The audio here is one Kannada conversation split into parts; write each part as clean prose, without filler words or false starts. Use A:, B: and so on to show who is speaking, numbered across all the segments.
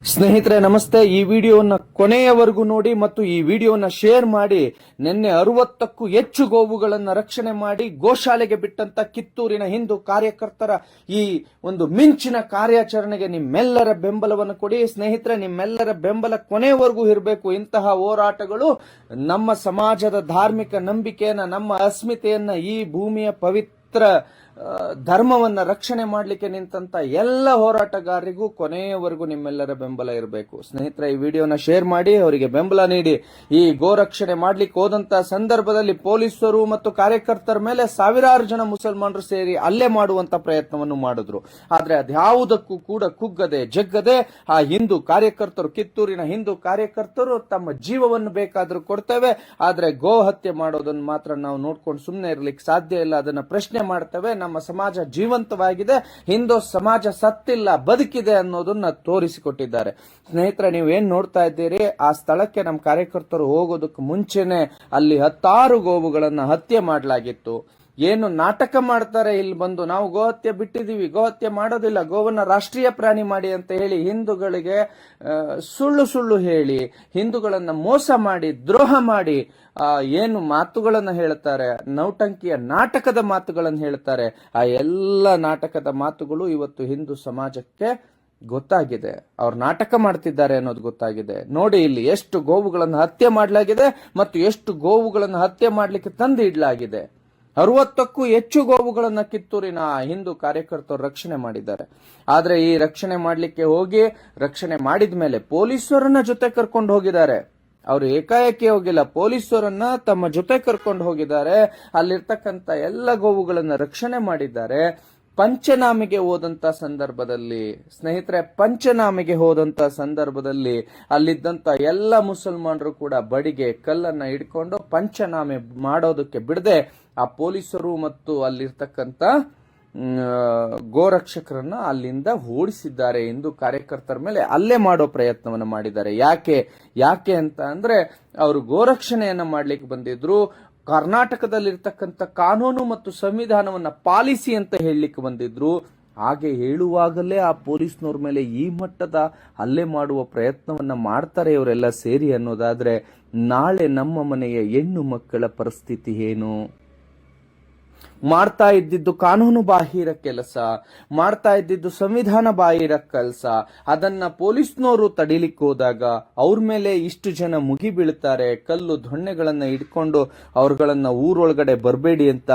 A: ಸ್ನೇಹಿತರೆ ನಮಸ್ತೆ. ಈ ವಿಡಿಯೋನ ಕೊನೆಯವರೆಗೂ ನೋಡಿ ಮತ್ತು ಈ ವಿಡಿಯೋನ ಶೇರ್ ಮಾಡಿ. ನಿನ್ನೆ 60ಕ್ಕೂ ಹೆಚ್ಚು ಗೋವುಗಳನ್ನು ರಕ್ಷಣೆ ಮಾಡಿ ಗೋಶಾಲೆಗೆ ಬಿಟ್ಟಂತ ಕಿತ್ತೂರಿನ ಹಿಂದೂ ಕಾರ್ಯಕರ್ತರ ಈ ಒಂದು ಮಿಂಚಿನ ಕಾರ್ಯಾಚರಣೆಗೆ ನಿಮ್ಮೆಲ್ಲರ ಬೆಂಬಲವನ್ನು ಕೊಡಿ. ಸ್ನೇಹಿತರೆ, ನಿಮ್ಮೆಲ್ಲರ ಬೆಂಬಲ ಕೊನೆಯವರೆಗೂ ಇರಬೇಕು. ಇಂತಹ ಹೋರಾಟಗಳು ನಮ್ಮ ಸಮಾಜದ ಧಾರ್ಮಿಕ ನಂಬಿಕೆಯನ್ನ, ನಮ್ಮ ಅಸ್ಮಿತೆಯನ್ನ, ಈ ಭೂಮಿಯ ಪವಿತ್ರ ಧರ್ಮವನ್ನ ರಕ್ಷಣೆ ಮಾಡಲಿಕ್ಕೆ ನಿಂತ ಎಲ್ಲ ಹೋರಾಟಗಾರರಿಗೂ ಕೊನೆಯವರೆಗೂ ನಿಮ್ಮೆಲ್ಲರ ಬೆಂಬಲ ಇರಬೇಕು. ಸ್ನೇಹಿತರೆ, ಈ ವಿಡಿಯೋನ ಶೇರ್ ಮಾಡಿ, ಅವರಿಗೆ ಬೆಂಬಲ ನೀಡಿ. ಈ ಗೋ ರಕ್ಷಣೆ ಮಾಡ್ಲಿಕ್ಕೆ ಹೋದಂತ ಸಂದರ್ಭದಲ್ಲಿ ಪೊಲೀಸರು ಮತ್ತು ಕಾರ್ಯಕರ್ತರ ಮೇಲೆ ಸಾವಿರಾರು ಜನ ಮುಸಲ್ಮಾನರು ಸೇರಿ ಹಲ್ಲೆ ಮಾಡುವಂತ ಪ್ರಯತ್ನವನ್ನು ಮಾಡಿದ್ರು. ಆದ್ರೆ ಅದ್ಯಾವುದಕ್ಕೂ ಕೂಡ ಕುಗ್ಗದೆ ಜಗ್ಗದೆ ಆ ಹಿಂದೂ ಕಾರ್ಯಕರ್ತರು, ಕಿತ್ತೂರಿನ ಹಿಂದೂ ಕಾರ್ಯಕರ್ತರು ತಮ್ಮ ಜೀವವನ್ನು ಬೇಕಾದ್ರೂ ಕೊಡ್ತೇವೆ, ಆದ್ರೆ ಗೋ ಹತ್ಯೆ ಮಾಡೋದನ್ನು ಮಾತ್ರ ನಾವು ನೋಡ್ಕೊಂಡು ಸುಮ್ಮನೆ ಇರ್ಲಿಕ್ಕೆ ಸಾಧ್ಯ ಇಲ್ಲ. ಅದನ್ನ ಪ್ರಶ್ನೆ ಮಾಡ್ತೇವೆ. ನಮ್ಮ ಸಮಾಜ ಜೀವಂತವಾಗಿದೆ, ಹಿಂದೂ ಸಮಾಜ ಸತ್ತಿಲ್ಲ, ಬದುಕಿದೆ ಅನ್ನೋದನ್ನ ತೋರಿಸಿಕೊಟ್ಟಿದ್ದಾರೆ. ಸ್ನೇಹಿತರೆ, ನೀವೇನ್ ನೋಡ್ತಾ ಇದ್ದೀರಿ, ಆ ಸ್ಥಳಕ್ಕೆ ನಮ್ಮ ಕಾರ್ಯಕರ್ತರು ಹೋಗೋದಕ್ಕೆ ಮುಂಚೆನೆ ಅಲ್ಲಿ 10 ಗೋವುಗಳನ್ನ ಹತ್ಯೆ ಮಾಡಲಾಗಿತ್ತು. ಏನು ನಾಟಕ ಮಾಡ್ತಾರೆ ಇಲ್ಲಿ ಬಂದು, ನಾವು ಗೋಹತ್ಯೆ ಬಿಟ್ಟಿದೀವಿ, ಗೋಹತ್ಯೆ ಮಾಡೋದಿಲ್ಲ, ಗೋವನ್ನ ರಾಷ್ಟ್ರೀಯ ಪ್ರಾಣಿ ಮಾಡಿ ಅಂತ ಹೇಳಿ ಹಿಂದೂಗಳಿಗೆ ಸುಳ್ಳು ಸುಳ್ಳು ಹೇಳಿ, ಹಿಂದೂಗಳನ್ನ ಮೋಸ ಮಾಡಿ, ದ್ರೋಹ ಮಾಡಿ ಏನು ಮಾತುಗಳನ್ನ ಹೇಳ್ತಾರೆ, ನೌಟಂಕಿಯ ನಾಟಕದ ಮಾತುಗಳನ್ನು ಹೇಳ್ತಾರೆ. ಆ ಎಲ್ಲ ನಾಟಕದ ಮಾತುಗಳು ಇವತ್ತು ಹಿಂದೂ ಸಮಾಜಕ್ಕೆ ಗೊತ್ತಾಗಿದೆ. ಅವ್ರು ನಾಟಕ ಮಾಡ್ತಿದ್ದಾರೆ ಅನ್ನೋದು ಗೊತ್ತಾಗಿದೆ. ನೋಡಿ, ಇಲ್ಲಿ ಎಷ್ಟು ಗೋವುಗಳನ್ನು ಹತ್ಯೆ ಮಾಡಲಾಗಿದೆ ಮತ್ತು ಎಷ್ಟು ಗೋವುಗಳನ್ನು ಹತ್ಯೆ ಮಾಡಲಿಕ್ಕೆ ತಂದು ಇಡಲಾಗಿದೆ. 60ಕ್ಕೂ ಹೆಚ್ಚು ಗೋವುಗಳನ್ನ ಕಿತ್ತೂರಿನ ಹಿಂದೂ ಕಾರ್ಯಕರ್ತರು ರಕ್ಷಣೆ ಮಾಡಿದ್ದಾರೆ. ಆದ್ರೆ ಈ ರಕ್ಷಣೆ ಮಾಡ್ಲಿಕ್ಕೆ ಹೋಗಿ ರಕ್ಷಣೆ ಮಾಡಿದ ಮೇಲೆ ಪೊಲೀಸರನ್ನ ಜೊತೆ ಕರ್ಕೊಂಡು ಹೋಗಿದ್ದಾರೆ. ಅವರು ಏಕಾಏಕಿ ಹೋಗಿಲ್ಲ, ಪೊಲೀಸರನ್ನ ತಮ್ಮ ಜೊತೆ ಕರ್ಕೊಂಡು ಹೋಗಿದ್ದಾರೆ. ಅಲ್ಲಿರ್ತಕ್ಕಂಥ ಎಲ್ಲ ಗೋವುಗಳನ್ನ ರಕ್ಷಣೆ ಮಾಡಿದ್ದಾರೆ. ಪಂಚನಾಮೆಗೆ ಹೋದಂತ ಸಂದರ್ಭದಲ್ಲಿ, ಸ್ನೇಹಿತರೆ, ಪಂಚನಾಮೆಗೆ ಹೋದಂತ ಸಂದರ್ಭದಲ್ಲಿ ಅಲ್ಲಿದ್ದಂತ ಎಲ್ಲ ಮುಸಲ್ಮಾನರು ಕೂಡ ಬಡಿಗೆ ಕಲ್ಲನ್ನ ಹಿಡ್ಕೊಂಡು ಪಂಚನಾಮೆ ಮಾಡೋದಕ್ಕೆ ಬಿಡದೆ ಆ ಪೊಲೀಸರು ಮತ್ತು ಅಲ್ಲಿರ್ತಕ್ಕಂಥ ಗೋರಕ್ಷಕರನ್ನ ಅಲ್ಲಿಂದ ಓಡಿಸಿದ್ದಾರೆ. ಹಿಂದೂ ಕಾರ್ಯಕರ್ತರ ಮೇಲೆ ಹಲ್ಲೆ ಮಾಡೋ ಪ್ರಯತ್ನವನ್ನು ಮಾಡಿದ್ದಾರೆ. ಯಾಕೆ ಅಂತ ಅಂದ್ರೆ, ಅವರು ಗೋರಕ್ಷಣೆಯನ್ನ ಮಾಡ್ಲಿಕ್ಕೆ ಬಂದಿದ್ರು. ಕರ್ನಾಟಕದಲ್ಲಿರ್ತಕ್ಕಂಥ ಕಾನೂನು ಮತ್ತು ಸಂವಿಧಾನವನ್ನ ಪಾಲಿಸಿ ಅಂತ ಹೇಳಲಿಕ್ಕೆ ಬಂದಿದ್ರು. ಹಾಗೆ ಹೇಳುವಾಗಲೇ ಆ ಪೊಲೀಸ್ನವ್ರ ಮೇಲೆ ಈ ಮಟ್ಟದ ಹಲ್ಲೆ ಮಾಡುವ ಪ್ರಯತ್ನವನ್ನ ಮಾಡ್ತಾರೆ ಇವರೆಲ್ಲ ಸೇರಿ ಅನ್ನೋದಾದ್ರೆ, ನಾಳೆ ನಮ್ಮ ಮನೆಯ ಹೆಣ್ಣು ಮಕ್ಕಳ ಪರಿಸ್ಥಿತಿ ಏನು? ಮಾಡ್ತಾ ಇದ್ದಿದ್ದು ಕಾನೂನು ಬಾಹಿರ ಕೆಲಸ, ಮಾಡ್ತಾ ಇದ್ದಿದ್ದು ಸಂವಿಧಾನ ಬಾಹಿರ ಕೆಲಸ. ಅದನ್ನ ಪೊಲೀಸ್ನವರು ತಡಿಲಿಕ್ಕೆ ಹೋದಾಗ ಅವ್ರ ಮೇಲೆ ಇಷ್ಟು ಜನ ಮುಗಿ ಬೀಳ್ತಾರೆ, ಕಲ್ಲು ದೊಣ್ಣೆಗಳನ್ನ ಇಟ್ಕೊಂಡು ಅವ್ರಗಳನ್ನ ಊರೊಳಗಡೆ ಬರಬೇಡಿ ಅಂತ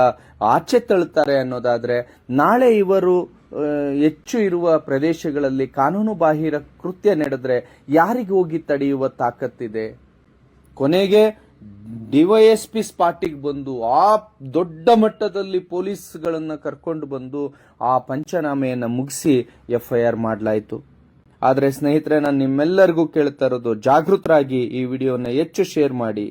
A: ಆಚೆ ತಳ್ತಾರೆ ಅನ್ನೋದಾದ್ರೆ, ನಾಳೆ ಇವರು ಹೆಚ್ಚು ಇರುವ ಪ್ರದೇಶಗಳಲ್ಲಿ ಕಾನೂನು ಬಾಹಿರ ಕೃತ್ಯ ನಡೆದ್ರೆ ಯಾರಿಗೆ ಹೋಗಿ ತಡೆಯುವ ತಾಕತ್ತಿದೆ? ಕೊನೆಗೆ ಡಿವೈಎಸ್ಪಿ ಸ್ಪಾಟಿಗೆ ಬಂದು ಆ ದೊಡ್ಡ ಮಟ್ಟದಲ್ಲಿ ಪೊಲೀಸ್ಗಳನ್ನ ಕರ್ಕೊಂಡು ಬಂದು ಆ ಪಂಚನಾಮೆಯನ್ನ ಮುಗಿಸಿ FIR ಮಾಡಲಾಯಿತು. ಆದ್ರೆ ಸ್ನೇಹಿತರೆ, ನಾನು ನಿಮ್ಮೆಲ್ಲರಿಗೂ ಕೇಳ್ತಾ ಇರೋದು, ಜಾಗೃತರಾಗಿ ಈ ವಿಡಿಯೋನ ಹೆಚ್ಚು ಶೇರ್ ಮಾಡಿ.